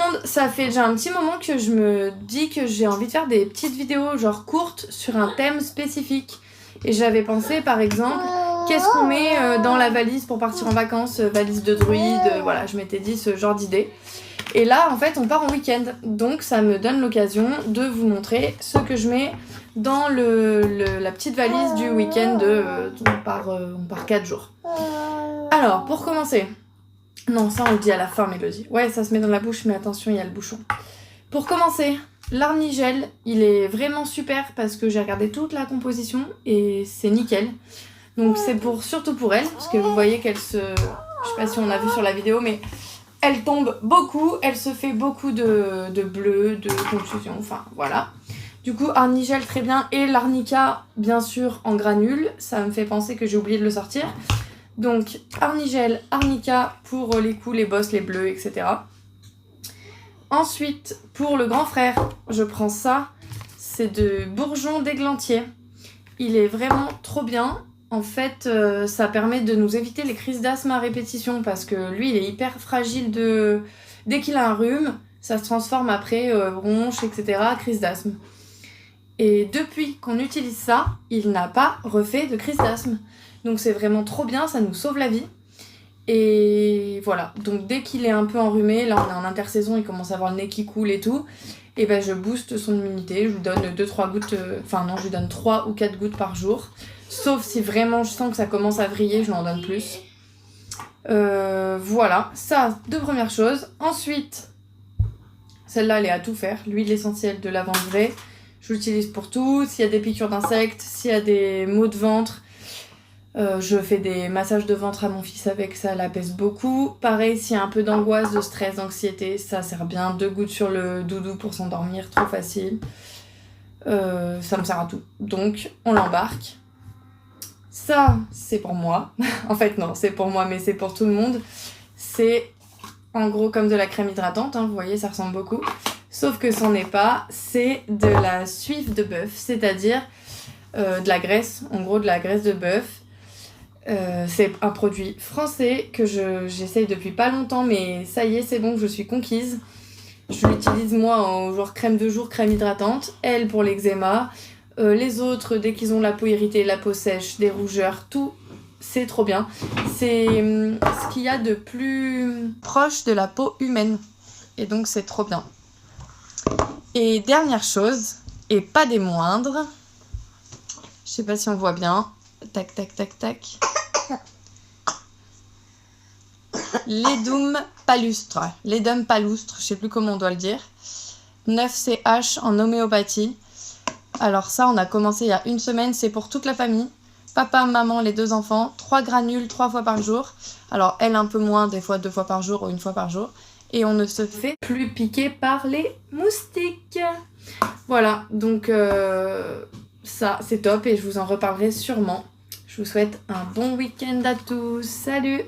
monde, ça fait déjà un petit moment que je me dis que j'ai envie de faire des petites vidéos genre courtes sur un thème spécifique. Et j'avais pensé par exemple, qu'est-ce qu'on met dans la valise pour partir en vacances, valise de druide, voilà, je m'étais dit ce genre d'idée. Et là en fait on part en week-end, donc ça me donne l'occasion de vous montrer ce que je mets dans la petite valise du week-end, on part 4 jours. Alors pour commencer, non ça on le dit à la fin Mélodie, ouais ça se met dans la bouche mais attention il y a le bouchon. Pour commencer, l'arnigel, il est vraiment super parce que j'ai regardé toute la composition et c'est nickel. Donc c'est surtout pour elle, parce que vous voyez qu'elle se... Je sais pas si on a vu sur la vidéo, mais elle tombe beaucoup, elle se fait beaucoup de bleu, de confusion, enfin voilà. Du coup, arnigel très bien, et l'arnica bien sûr en granules, ça me fait penser que j'ai oublié de le sortir. Donc arnigel, arnica pour les coups, les bosses, les bleus, etc. Ensuite, pour le grand frère, je prends ça. C'est de bourgeon d'églantier. Il est vraiment trop bien. En fait, ça permet de nous éviter les crises d'asthme à répétition parce que lui, il est hyper fragile dès qu'il a un rhume, ça se transforme après bronche, etc., crise d'asthme. Et depuis qu'on utilise ça, il n'a pas refait de crise d'asthme. Donc c'est vraiment trop bien, ça nous sauve la vie. Et voilà, donc dès qu'il est un peu enrhumé, là on est en intersaison, il commence à avoir le nez qui coule et tout, et ben je booste son immunité, je lui donne 2-3 gouttes, je lui donne 3 ou 4 gouttes par jour, sauf si vraiment je sens que ça commence à vriller, je lui en donne plus. Voilà, ça, 2 premières choses. Ensuite, celle-là elle est à tout faire, l'huile essentielle de lavande vraie, je l'utilise pour tout, s'il y a des piqûres d'insectes, s'il y a des maux de ventre. Je fais des massages de ventre à mon fils avec ça, l'apaise beaucoup. Pareil, s'il y a un peu d'angoisse, de stress, d'anxiété, ça sert bien. 2 gouttes sur le doudou pour s'endormir, trop facile. Ça me sert à tout. Donc, on l'embarque. Ça, c'est pour moi. En fait, non, c'est pour moi, mais c'est pour tout le monde. C'est en gros comme de la crème hydratante, hein, vous voyez, ça ressemble beaucoup. Sauf que c'en est pas. C'est de la suif de bœuf, c'est-à-dire de la graisse, en gros de la graisse de bœuf. C'est un produit français que j'essaye depuis pas longtemps, mais ça y est, c'est bon, je suis conquise. Je l'utilise moi en genre crème de jour, crème hydratante. Elle pour l'eczéma. Les autres, dès qu'ils ont la peau irritée, la peau sèche, des rougeurs, tout, c'est trop bien. C'est ce qu'il y a de plus proche de la peau humaine. Et donc c'est trop bien. Et dernière chose, et pas des moindres, je sais pas si on voit bien. Tac, tac, tac, tac. Ledum palustre. Ledum palustre, je sais plus comment on doit le dire. 9CH en homéopathie. Alors ça, on a commencé il y a 1 semaine, c'est pour toute la famille. Papa, maman, les 2 enfants. 3 granules, 3 fois par jour. Alors elle un peu moins, des fois 2 fois par jour ou 1 fois par jour. Et on ne se fait plus piquer par les moustiques. Voilà, donc ça c'est top et je vous en reparlerai sûrement. Je vous souhaite un bon week-end à tous. Salut!